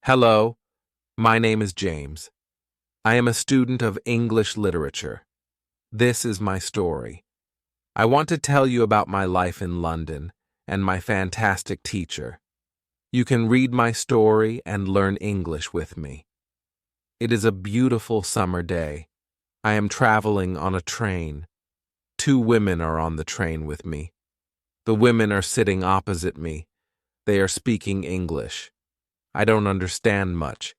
Hello, my name is James. I am a student of English literature. This is my story. I want to tell you about my life in London and my fantastic teacher. You can read my story and learn English with me. It is a beautiful summer day. I am traveling on a train. Two women are on the train with me. The women are sitting opposite me. They are speaking English. I don't understand much.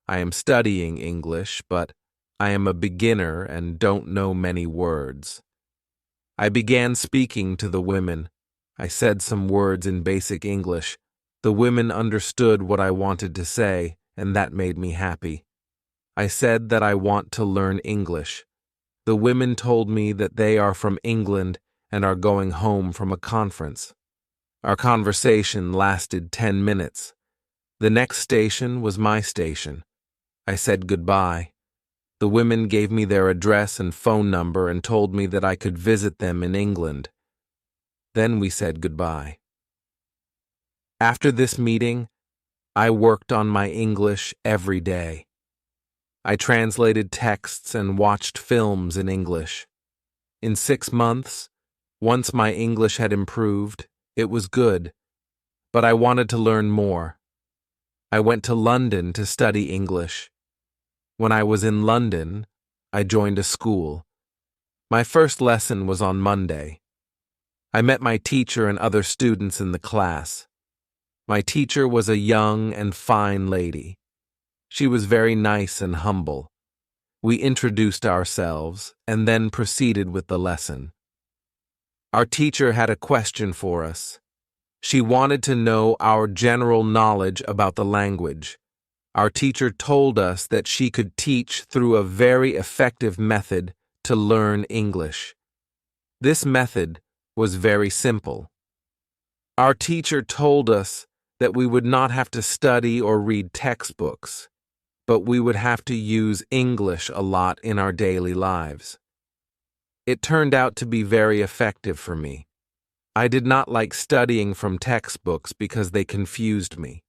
I am studying English, but I am a beginner and don't know many words. I began speaking to the women. I said some words in basic English. The women understood what I wanted to say, and that made me happy. I said that I want to learn English. The women told me that they are from England and are going home from a conference. Our conversation lasted 10 minutes. The next station was my station. I said goodbye. The women gave me their address and phone number and told me that I could visit them in England. Then we said goodbye. After this meeting, I worked on my English every day. I translated texts and watched films in English. In 6 months, once my English had improved, it was good, but I wanted to learn more. I went to London to study English. When I was in London, I joined a school. My first lesson was on Monday. I met my teacher and other students in the class. My teacher was a young and fine lady. She was very nice and humble. We introduced ourselves and then proceeded with the lesson. Our teacher had a question for us. She wanted to know our general knowledge about the language. Our teacher told us that she could teach through a very effective method to learn English. This method was very simple. Our teacher told us that we would not have to study or read textbooks, but we would have to use English a lot in our daily lives. It turned out to be very effective for me. I did not like studying from textbooks because they confused me.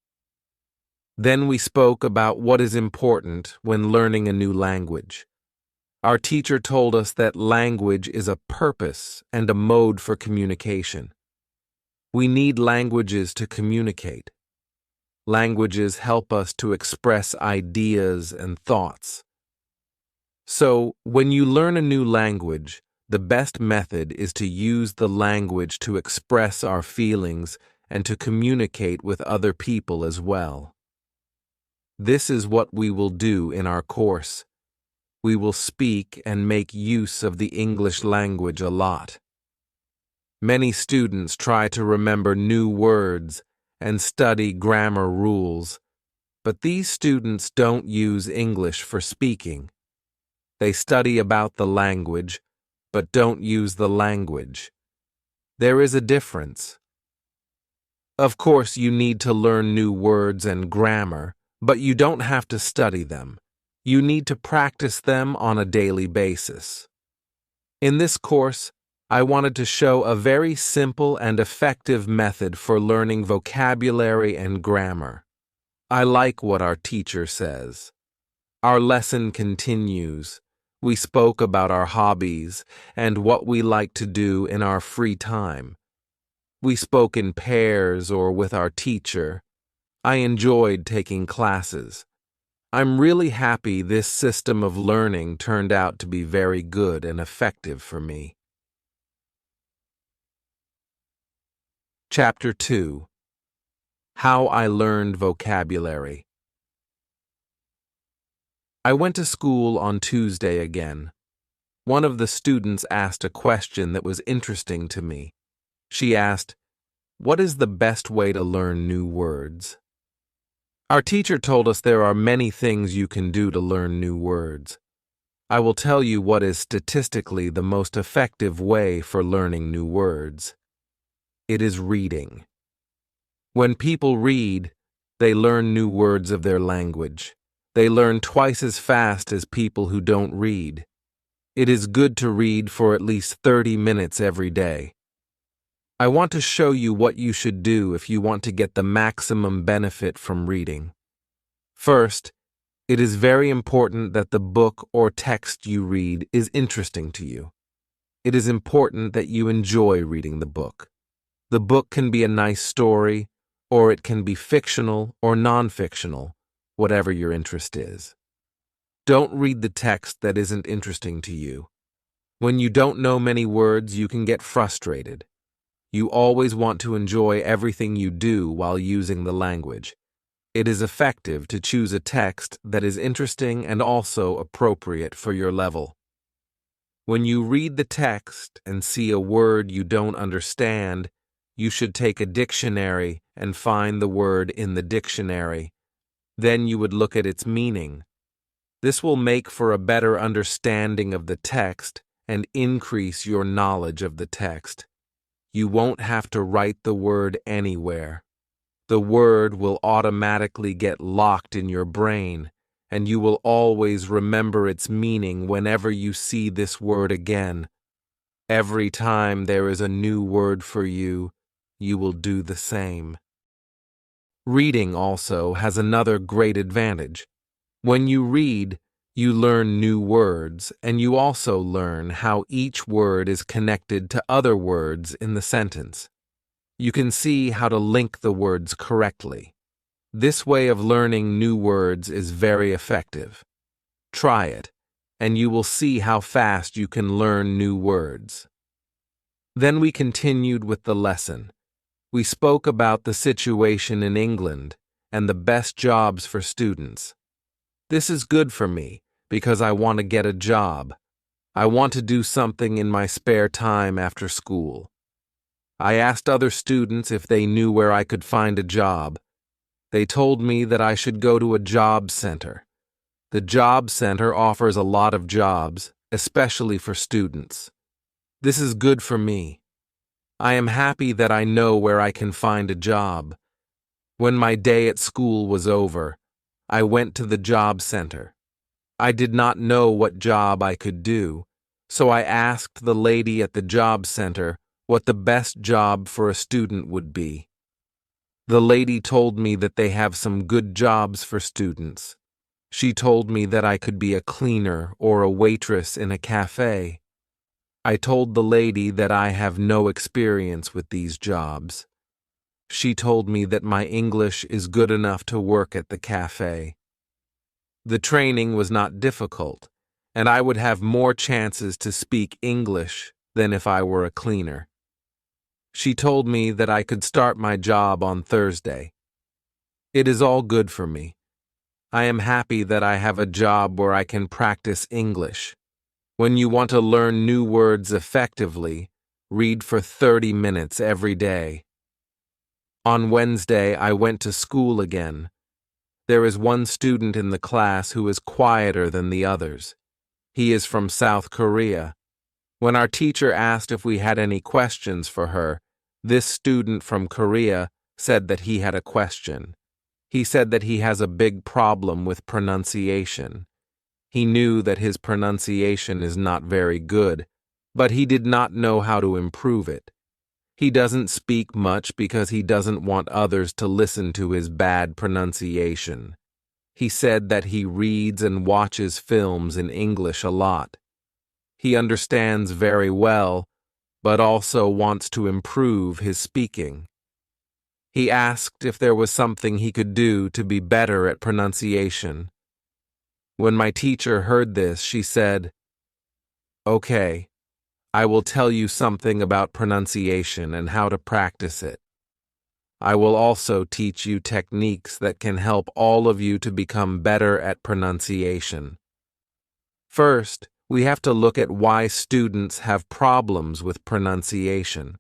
Then we spoke about what is important when learning a new language. Our teacher told us that language is a purpose and a mode for communication. We need languages to communicate. Languages help us to express ideas and thoughts. So, when you learn a new language, the best method is to use the language to express our feelings and to communicate with other people as well. This is what we will do in our course. We will speak and make use of the English language a lot. Many students try to remember new words and study grammar rules, but these students don't use English for speaking. They study about the language, but don't use the language. There is a difference. Of course, you need to learn new words and grammar, but you don't have to study them. You need to practice them on a daily basis. In this course, I wanted to show a very simple and effective method for learning vocabulary and grammar. I like what our teacher says. Our lesson continues. We spoke about our hobbies and what we like to do in our free time. We spoke in pairs or with our teacher. I enjoyed taking classes. I'm really happy this system of learning turned out to be very good and effective for me. Chapter 2. How I Learned Vocabulary. I went to school on Tuesday again. One of the students asked a question that was interesting to me. She asked, "What is the best way to learn new words?" Our teacher told us there are many things you can do to learn new words. I will tell you what is statistically the most effective way for learning new words. It is reading. When people read, they learn new words of their language. They learn twice as fast as people who don't read. It is good to read for at least 30 minutes every day. I want to show you what you should do if you want to get the maximum benefit from reading. First, it is very important that the book or text you read is interesting to you. It is important that you enjoy reading the book. The book can be a nice story, or it can be fictional or non-fictional, whatever your interest is. Don't read the text that isn't interesting to you. When you don't know many words, you can get frustrated. You always want to enjoy everything you do while using the language. It is effective to choose a text that is interesting and also appropriate for your level. When you read the text and see a word you don't understand, you should take a dictionary and find the word in the dictionary. Then you would look at its meaning. This will make for a better understanding of the text and increase your knowledge of the text. You won't have to write the word anywhere. The word will automatically get locked in your brain, and you will always remember its meaning whenever you see this word again. Every time there is a new word for you, you will do the same. Reading also has another great advantage. When you read, you learn new words, and you also learn how each word is connected to other words in the sentence. You can see how to link the words correctly. This way of learning new words is very effective. Try it, and you will see how fast you can learn new words. Then we continued with the lesson. We spoke about the situation in England and the best jobs for students. This is good for me because I want to get a job. I want to do something in my spare time after school. I asked other students if they knew where I could find a job. They told me that I should go to a job center. The job center offers a lot of jobs, especially for students. This is good for me. I am happy that I know where I can find a job. When my day at school was over, I went to the job center. I did not know what job I could do, so I asked the lady at the job center what the best job for a student would be. The lady told me that they have some good jobs for students. She told me that I could be a cleaner or a waitress in a cafe. I told the lady that I have no experience with these jobs. She told me that my English is good enough to work at the cafe. The training was not difficult, and I would have more chances to speak English than if I were a cleaner. She told me that I could start my job on Thursday. It is all good for me. I am happy that I have a job where I can practice English. When you want to learn new words effectively, read for 30 minutes every day. On Wednesday, I went to school again. There is one student in the class who is quieter than the others. He is from South Korea. When our teacher asked if we had any questions for her, this student from Korea said that he had a question. He said that he has a big problem with pronunciation. He knew that his pronunciation is not very good, but he did not know how to improve it. He doesn't speak much because he doesn't want others to listen to his bad pronunciation. He said that he reads and watches films in English a lot. He understands very well, but also wants to improve his speaking. He asked if there was something he could do to be better at pronunciation. When my teacher heard this, she said, "Okay, I will tell you something about pronunciation and how to practice it. I will also teach you techniques that can help all of you to become better at pronunciation. First, we have to look at why students have problems with pronunciation.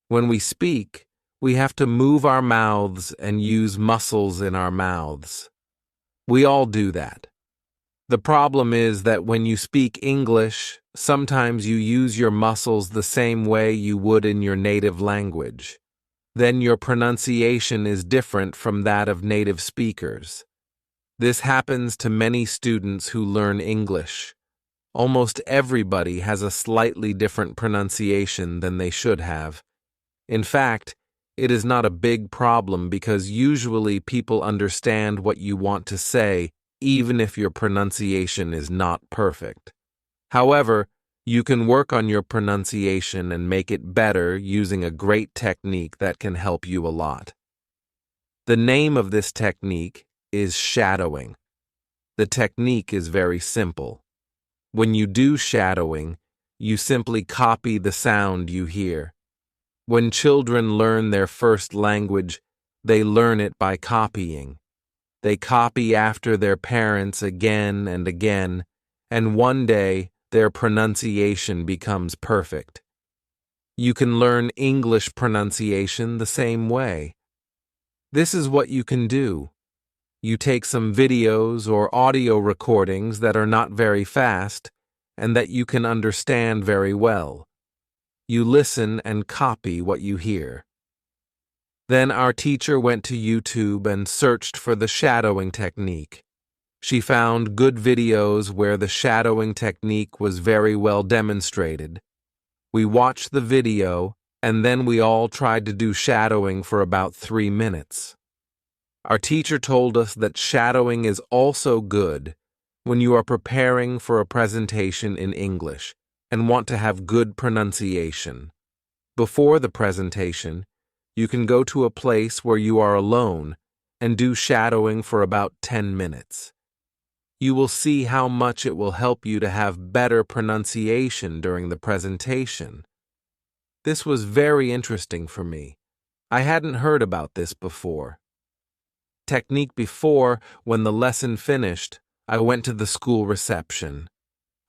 When we speak, we have to move our mouths and use muscles in our mouths. We all do that. The problem is that when you speak English, sometimes you use your muscles the same way you would in your native language. Then your pronunciation is different from that of native speakers. This happens to many students who learn English. Almost everybody has a slightly different pronunciation than they should have. In fact, It is not a big problem because usually people understand what you want to say, even if your pronunciation is not perfect. However, you can work on your pronunciation and make it better using a great technique that can help you a lot. The name of this technique is shadowing. The technique is very simple. When you do shadowing, you simply copy the sound you hear. When children learn their first language, they learn it by copying. They copy after their parents again and again, and one day their pronunciation becomes perfect. You can learn English pronunciation the same way. This is what you can do. You take some videos or audio recordings that are not very fast and that you can understand very well. You listen and copy what you hear. Then our teacher went to YouTube and searched for the shadowing technique. She found good videos where the shadowing technique was very well demonstrated. We watched the video, and then we all tried to do shadowing for about 3 minutes. Our teacher told us that shadowing is also good when you are preparing for a presentation in English and want to have good pronunciation. Before the presentation, you can go to a place where you are alone and do shadowing for about 10 minutes. You will see how much it will help you to have better pronunciation during the presentation. This was very interesting for me. I hadn't heard about this before. Technique before, when the lesson finished, I went to the school reception.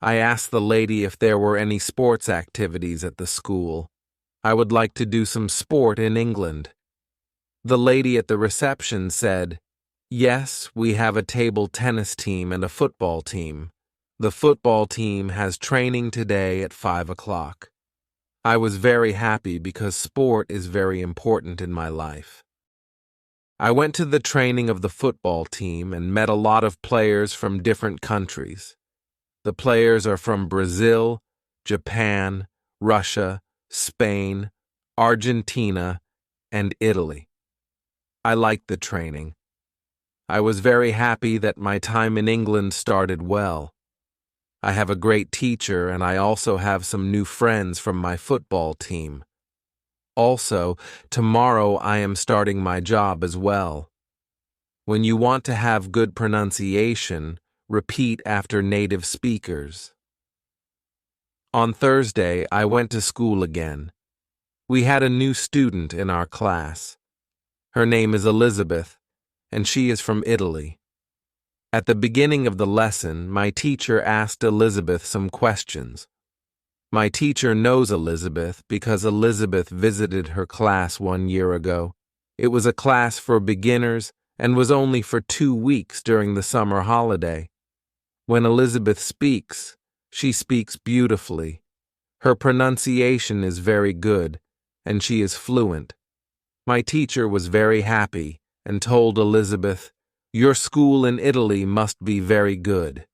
I asked the lady if there were any sports activities at the school. I would like to do some sport in England. The lady at the reception said, "Yes, we have a table tennis team and a football team. The football team has training today at 5 o'clock. I was very happy because sport is very important in my life. I went to the training of the football team and met a lot of players from different countries. The players are from Brazil, Japan, Russia, Spain, Argentina, and Italy. I liked the training. I was very happy that my time in England started well. I have a great teacher and I also have some new friends from my football team. Also, tomorrow I am starting my job as well. When you want to have good pronunciation, repeat after native speakers. On Thursday, I went to school again. We had a new student in our class. Her name is Elizabeth, and she is from Italy. At the beginning of the lesson, my teacher asked Elizabeth some questions. My teacher knows Elizabeth because Elizabeth visited her class 1 year ago. It was a class for beginners and was only for 2 weeks during the summer holiday. When Elizabeth speaks, she speaks beautifully. Her pronunciation is very good, and she is fluent. My teacher was very happy and told Elizabeth, "Your school in Italy must be very good."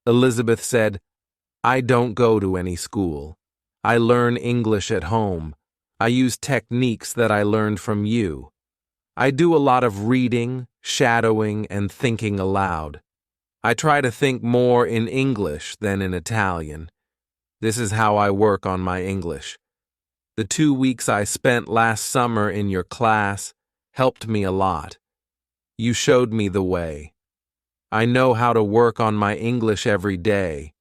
Elizabeth said, "I don't go to any school. I learn English at home. I use techniques that I learned from you. I do a lot of reading, shadowing, and thinking aloud. I try to think more in English than in Italian. This is how I work on my English. The 2 weeks I spent last summer in your class helped me a lot. You showed me the way. I know how to work on my English every day.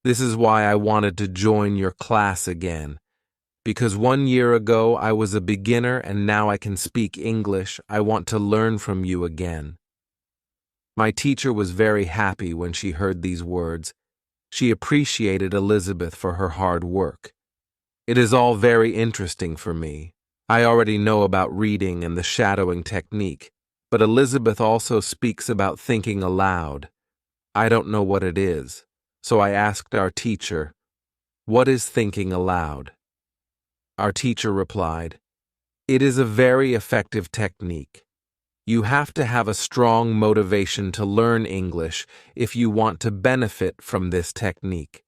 This is why I wanted to join your class again. Because 1 year ago I was a beginner and now I can speak English, I want to learn from you again." My teacher was very happy when she heard these words. She appreciated Elizabeth for her hard work. It is all very interesting for me. I already know about reading and the shadowing technique, but Elizabeth also speaks about thinking aloud. I don't know what it is, so I asked our teacher, "What is thinking aloud?" Our teacher replied, "It is a very effective technique. You have to have a strong motivation to learn English if you want to benefit from this technique.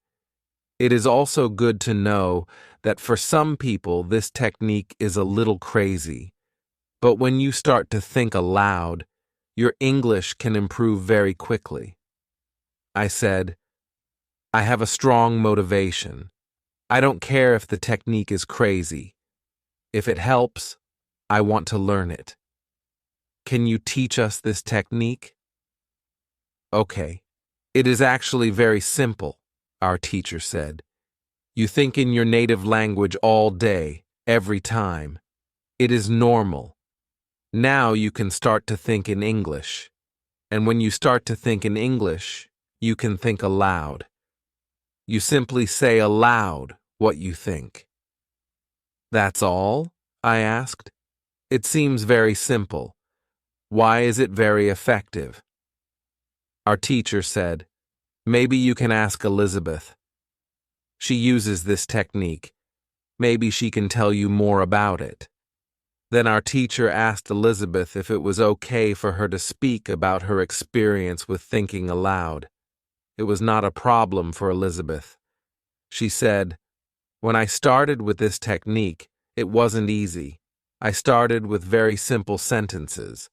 It is also good to know that for some people this technique is a little crazy, But when you start to think aloud, your English can improve very quickly. I said, I have a strong motivation. I don't care if the technique is crazy. If it helps, I want to learn it. Can you teach us this technique? Okay. It is actually very simple, our teacher said. You think in your native language all day, every time. It is normal. Now you can start to think in English. And when you start to think in English, you can think aloud. You simply say aloud what you think. That's all? I asked. It seems very simple. Why is it very effective? Our teacher said, maybe you can ask Elizabeth. She uses this technique. Maybe she can tell you more about it. Then our teacher asked Elizabeth if it was okay for her to speak about her experience with thinking aloud. It was not a problem for Elizabeth. She said, when I started with this technique, it wasn't easy. I started with very simple sentences.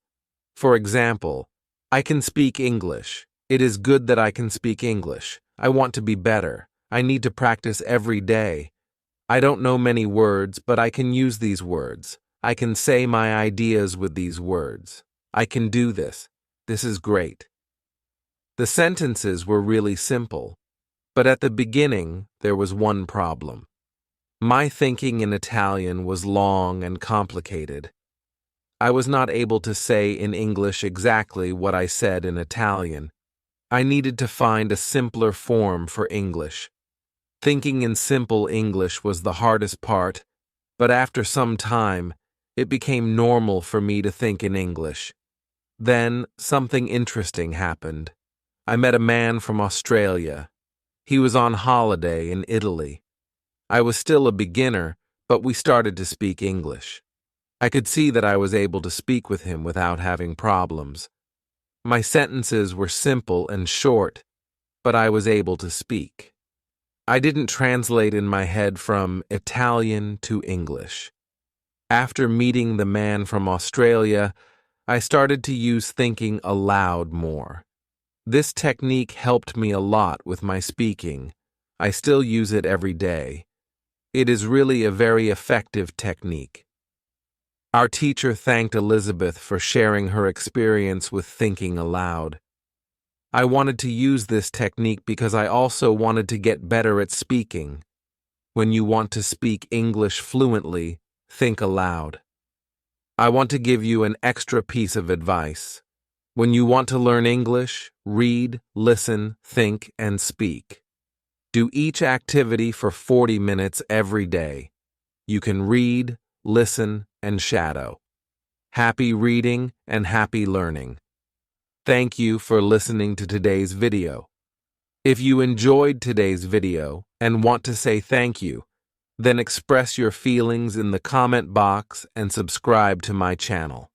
For example, I can speak English. It is good that I can speak English. I want to be better. I need to practice every day. I don't know many words, but I can use these words. I can say my ideas with these words. I can do this. This is great. The sentences were really simple, but at the beginning there was one problem. My thinking in Italian was long and complicated. I was not able to say in English exactly what I said in Italian. I needed to find a simpler form for English. Thinking in simple English was the hardest part, but after some time, it became normal for me to think in English. Then, something interesting happened. I met a man from Australia. He was on holiday in Italy. I was still a beginner, but we started to speak English. I could see that I was able to speak with him without having problems. My sentences were simple and short, but I was able to speak. I didn't translate in my head from Italian to English. After meeting the man from Australia, I started to use thinking aloud more. This technique helped me a lot with my speaking. I still use it every day. It is really a very effective technique. Our teacher thanked Elizabeth for sharing her experience with thinking aloud. I wanted to use this technique because I also wanted to get better at speaking. When you want to speak English fluently, think aloud. I want to give you an extra piece of advice. When you want to learn English, read, listen, think, and speak. Do each activity for 40 minutes every day. You can read, listen, and shadow. Happy reading and happy learning. Thank you for listening to today's video. If you enjoyed today's video and want to say thank you, then express your feelings in the comment box and subscribe to my channel.